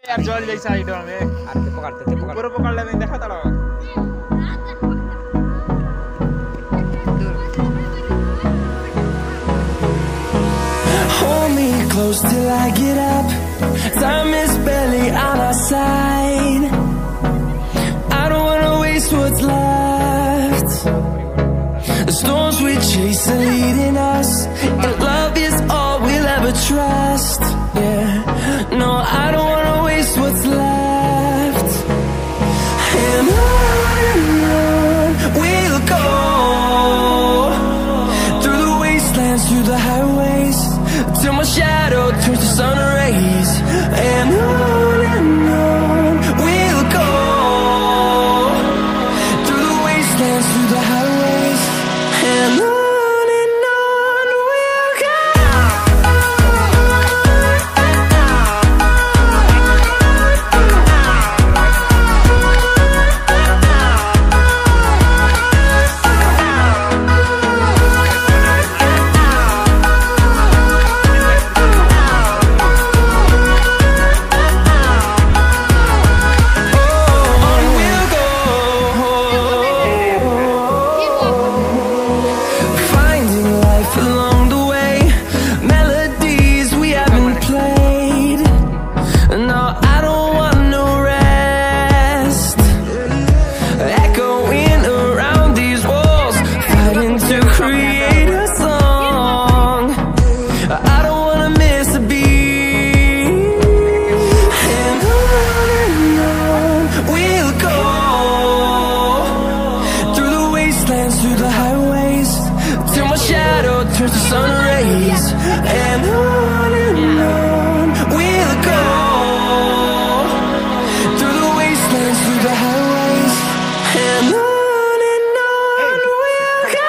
यार जल जैसा आइटम है। अरे पकड़ते ऊपर पकड़ ले नहीं देखा था। Hold me close till I get up. Time is barely on our side. I don't wanna waste what's left. The storms we chase are leading us, and love is all we'll ever trust. Yeah, no, I don't wanna waste what's left. And on we'll go, through the wastelands, through the highways, till my shadow turns to sun rays. And on we'll go, through the wastelands, through the highways, and on we'll go. Through the highways, till my shadow turns to sun rays. And on we'll go, through the wastelands, through the highways, and on we'll go.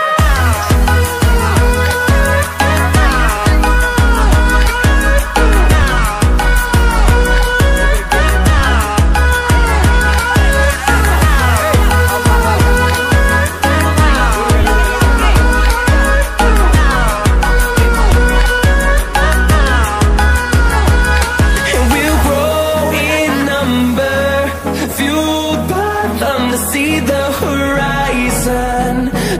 See the horizon,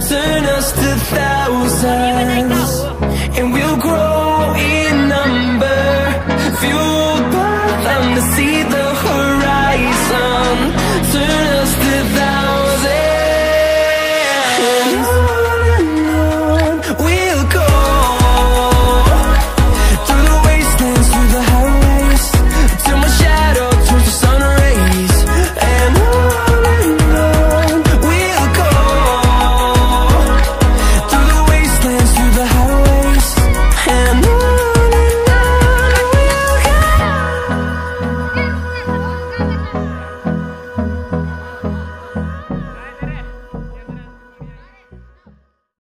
turn us to thousands, and we'll grow in number, fueled by them to see the horizon, turn us to thousands.